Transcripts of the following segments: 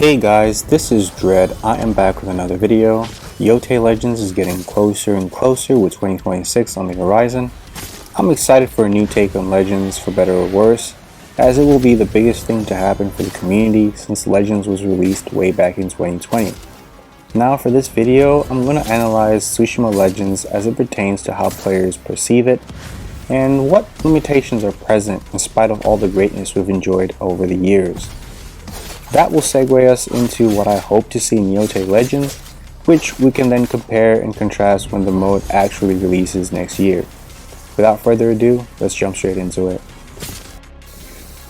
Hey guys, this is Dread. I am back with another video. Yotei Legends is getting closer and closer with 2026 on the horizon. I'm excited for a new take on Legends, for better or worse, as it will be the biggest thing to happen for the community since Legends was released way back in 2020. Now for this video, I'm going to analyze Tsushima Legends as it pertains to how players perceive it and what limitations are present in spite of all the greatness we've enjoyed over the years. That will segue us into what I hope to see in Yotei Legends, which we can then compare and contrast when the mode actually releases next year. Without further ado, let's jump straight into it.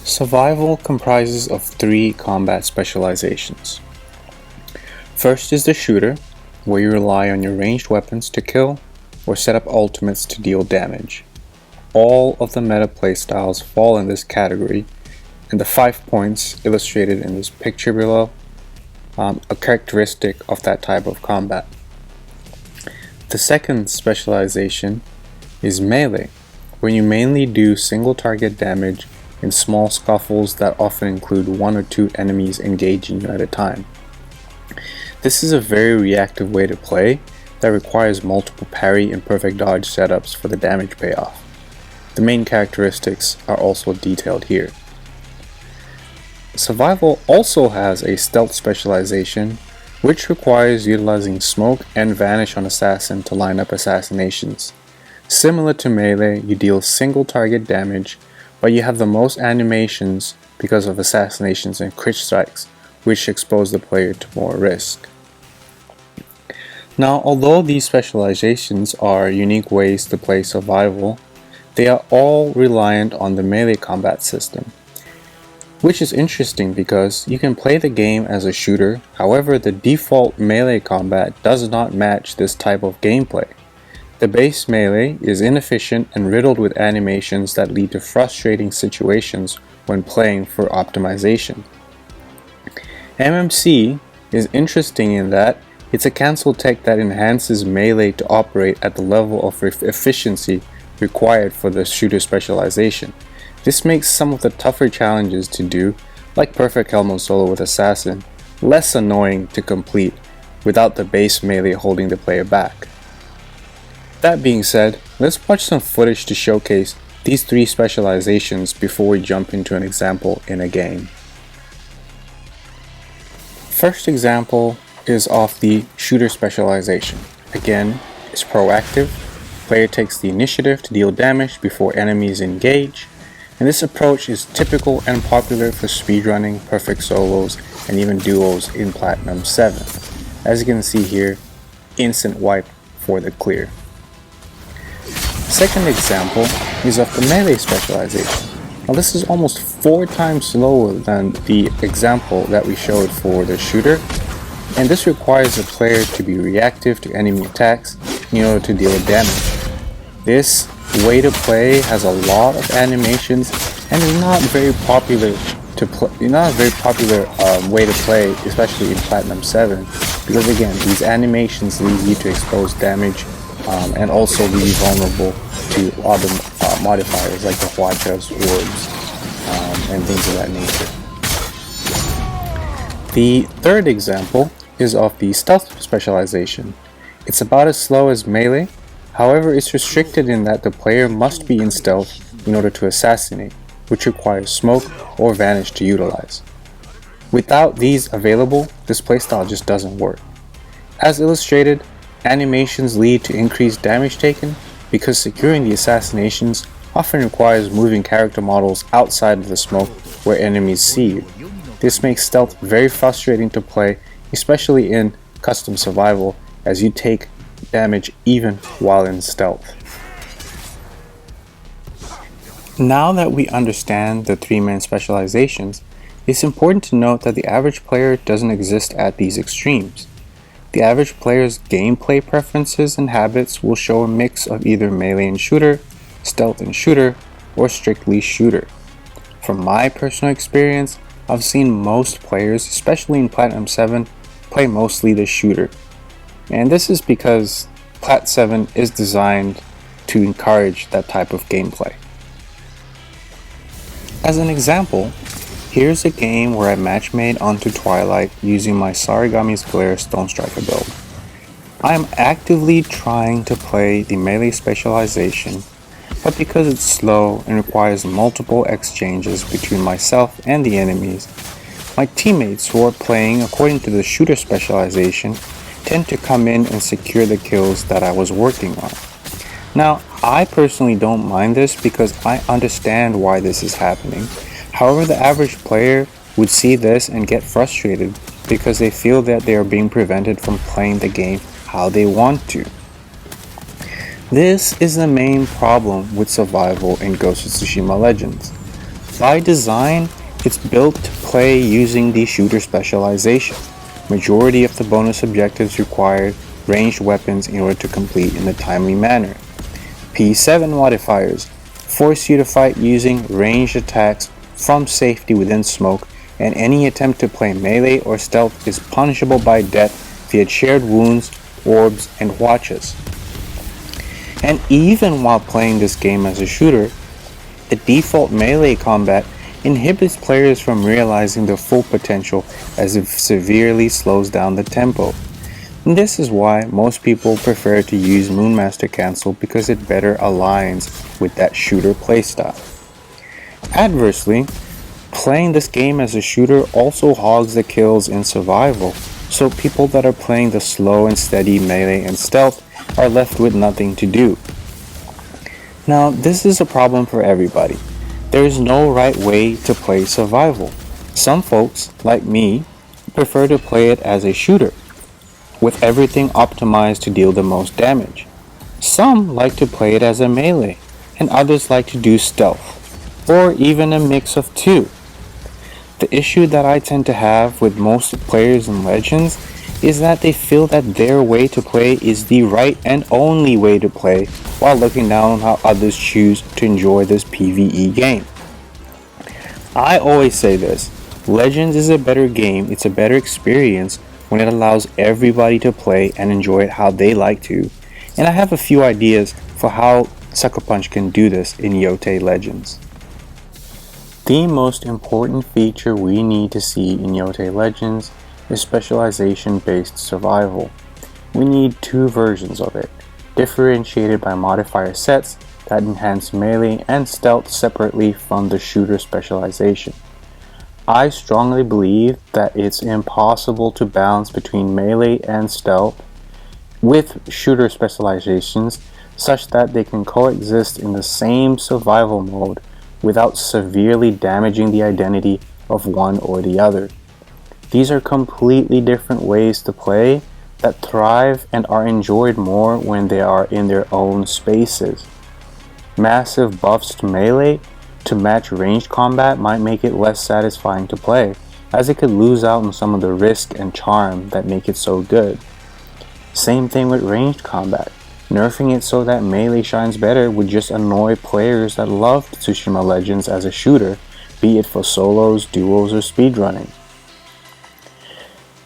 Survival comprises of 3 combat specializations. First is the shooter, where you rely on your ranged weapons to kill or set up ultimates to deal damage. All of the meta playstyles fall in this category, and the 5 points illustrated in this picture below are characteristic of that type of combat. The second specialization is melee, where you mainly do single target damage in small scuffles that often include 1 or 2 enemies engaging you at a time. This is a very reactive way to play that requires multiple parry and perfect dodge setups for the damage payoff. The main characteristics are also detailed here. Survival also has a stealth specialization, which requires utilizing smoke and vanish on assassin to line up assassinations. Similar to melee, you deal single target damage, but you have the most animations because of assassinations and crit strikes, which expose the player to more risk. Now, although these specializations are unique ways to play survival, they are all reliant on the melee combat system, which is interesting because you can play the game as a shooter. However, the default melee combat does not match this type of gameplay. The base melee is inefficient and riddled with animations that lead to frustrating situations when playing for optimization. MMC is interesting in that it's a cancel tech that enhances melee to operate at the level of efficiency required for the shooter specialization. This makes some of the tougher challenges to do, like perfect Helmo solo with assassin, less annoying to complete without the base melee holding the player back. That being said, let's watch some footage to showcase these 3 specializations before we jump into an example in a game. First example is of the shooter specialization. Again, it's proactive. Player takes the initiative to deal damage before enemies engage. And this approach is typical and popular for speedrunning, perfect solos, and even duos in Platinum 7. As you can see here, instant wipe for the clear. Second example is of the melee specialization. Now this is almost 4 times slower than the example that we showed for the shooter, and this requires the player to be reactive to enemy attacks in order to deal damage. This way to play has a lot of animations and is not very popular to play. Not a very popular way to play, especially in Platinum 7, because again, these animations lead you to expose damage and also be vulnerable to other modifiers like the Huachas, orbs, and things of that nature. The third example is of the stealth specialization. It's about as slow as melee. However, it's restricted in that the player must be in stealth in order to assassinate, which requires smoke or vanish to utilize. Without these available, this playstyle just doesn't work. As illustrated, animations lead to increased damage taken because securing the assassinations often requires moving character models outside of the smoke where enemies see you. This makes stealth very frustrating to play, especially in custom survival, as you take damage even while in stealth. Now that we understand the 3 main specializations, it's important to note that the average player doesn't exist at these extremes. The average player's gameplay preferences and habits will show a mix of either melee and shooter, stealth and shooter, or strictly shooter. From my personal experience, I've seen most players, especially in Platinum 7, play mostly the shooter. And this is because Plat 7 is designed to encourage that type of gameplay. As an example, Here's a game where I matchmade onto Twilight using my Sarigami's Glare Stone Striker build. I am actively trying to play the melee specialization, but because it's slow and requires multiple exchanges between myself and the enemies, my teammates who are playing according to the shooter specialization tend to come in and secure the kills that I was working on. Now, I personally don't mind this because I understand why this is happening. However, the average player would see this and get frustrated because they feel that they are being prevented from playing the game how they want to. This is the main problem with survival in Ghost of Tsushima Legends. By design, it's built to play using the shooter specialization. Majority of the bonus objectives require ranged weapons in order to complete in a timely manner. P7 modifiers force you to fight using ranged attacks from safety within smoke, and any attempt to play melee or stealth is punishable by death via shared wounds, orbs, and watches. And even while playing this game as a shooter, the default melee combat inhibits players from realizing their full potential as it severely slows down the tempo. And this is why most people prefer to use Moonmaster Cancel because it better aligns with that shooter playstyle. Adversely, playing this game as a shooter also hogs the kills in survival, so people that are playing the slow and steady melee and stealth are left with nothing to do. Now, this is a problem for everybody. There is no right way to play survival. Some folks, like me, prefer to play it as a shooter, with everything optimized to deal the most damage. Some like to play it as a melee, and others like to do stealth, or even a mix of two. The issue that I tend to have with most players in Legends is that they feel that their way to play is the right and only way to play, while looking down on how others choose to enjoy this PvE game. I always say this, Legends is a better game, it's a better experience when it allows everybody to play and enjoy it how they like to, and I have a few ideas for how Sucker Punch can do this in Yotei Legends. The most important feature we need to see in Yotei Legends is specialization-based survival. We need two versions of it, differentiated by modifier sets that enhance melee and stealth separately from the shooter specialization. I strongly believe that it's impossible to balance between melee and stealth with shooter specializations such that they can coexist in the same survival mode without severely damaging the identity of one or the other. These are completely different ways to play that thrive and are enjoyed more when they are in their own spaces. Massive buffs to melee to match ranged combat might make it less satisfying to play, as it could lose out on some of the risk and charm that make it so good. Same thing with ranged combat. Nerfing it so that melee shines better would just annoy players that loved Tsushima Legends as a shooter, be it for solos, duos, or speedrunning.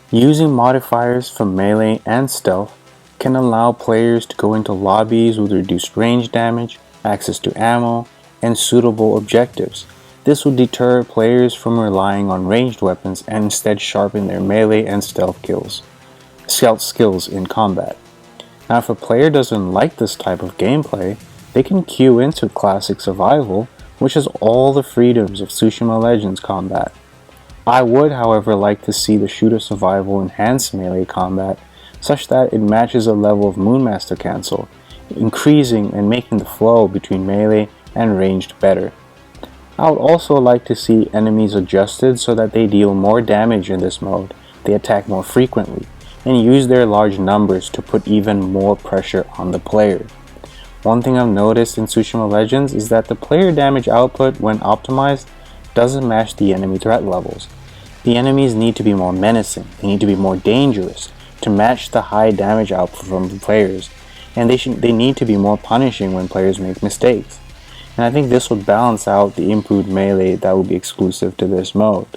Using modifiers for melee and stealth can allow players to go into lobbies with reduced range damage, access to ammo, and suitable objectives. This would deter players from relying on ranged weapons and instead sharpen their melee and stealth skills in combat. Now, if a player doesn't like this type of gameplay, they can queue into classic survival, which has all the freedoms of Tsushima Legends combat. I would, however, like to see the shooter survival enhance melee combat, such that it matches a level of Moonmaster Cancel, increasing and making the flow between melee and ranged better. I would also like to see enemies adjusted so that they deal more damage in this mode, they attack more frequently, and use their large numbers to put even more pressure on the player. One thing I've noticed in Tsushima Legends is that the player damage output, when optimized, doesn't match the enemy threat levels. The enemies need to be more menacing, they need to be more dangerous to match the high damage output from the players, and they need to be more punishing when players make mistakes. And I think this would balance out the improved melee that would be exclusive to this mode.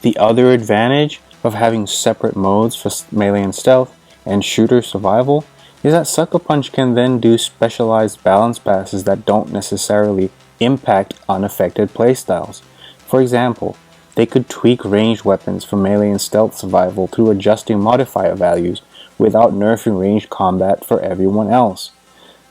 The other advantage of having separate modes for melee and stealth and shooter survival is that Sucker Punch can then do specialized balance passes that don't necessarily impact unaffected playstyles. For example, they could tweak ranged weapons for melee and stealth survival through adjusting modifier values without nerfing ranged combat for everyone else.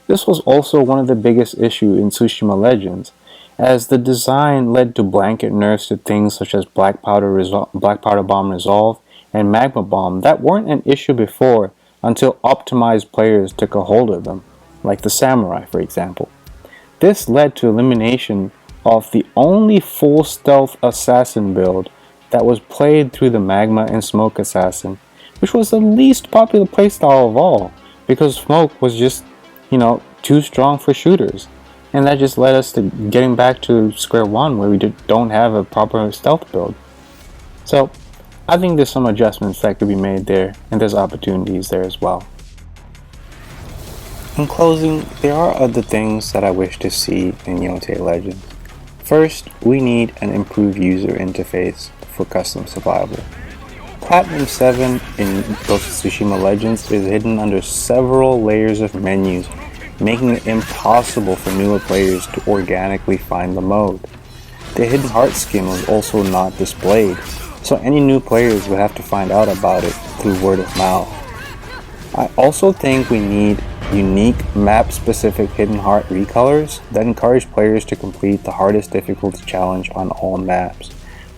This was also one of the biggest issues in Tsushima Legends, as the design led to blanket nerfs to things such as Black Powder Bomb Resolve and Magma Bomb that weren't an issue before until optimized players took a hold of them, like the Samurai for example. This led to elimination of the only full stealth assassin build that was played through the Magma and Smoke Assassin, which was the least popular playstyle of all, because Smoke was just, too strong for shooters. And that just led us to getting back to square one, where we don't have a proper stealth build. So, I think there's some adjustments that could be made there, and there's opportunities there as well. In closing, there are other things that I wish to see in Yotei Legends. First, we need an improved user interface for custom survival. Platinum 7 in Ghost of Tsushima Legends is hidden under several layers of menus, making it impossible for newer players to organically find the mode. The Hidden Heart skin was also not displayed, so any new players would have to find out about it through word of mouth. I also think we need unique map-specific Hidden Heart recolors that encourage players to complete the hardest difficulty challenge on all maps.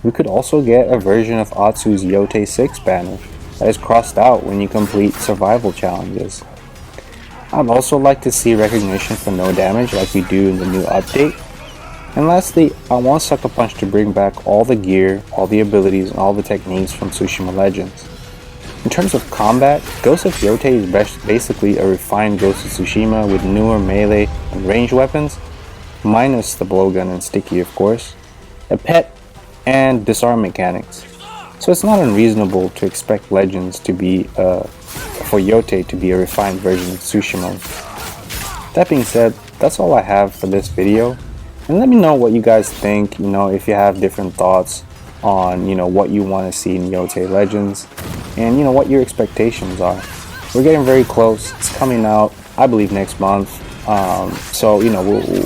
We could also get a version of Atsu's Yotei 6 banner that is crossed out when you complete survival challenges. I'd also like to see recognition for no damage like we do in the new update. And lastly, I want Sucker Punch to bring back all the gear, all the abilities, and all the techniques from Tsushima Legends. In terms of combat, Ghost of Yotei is basically a refined Ghost of Tsushima with newer melee and ranged weapons, minus the blowgun and sticky of course, a pet, and disarm mechanics. So it's not unreasonable to expect Legends to be for Yotei to be a refined version of Tsushima. That being said, that's all I have for this video, and let me know what you guys think, if you have different thoughts on, what you want to see in Yotei Legends, and what your expectations are. We're getting very close. It's coming out, I believe, next month. So,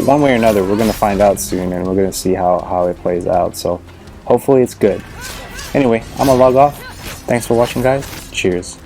one way or another, we're going to find out soon, and we're going to see how it plays out. So, hopefully it's good. Anyway, I'm going to log off. Thanks for watching, guys. Cheers.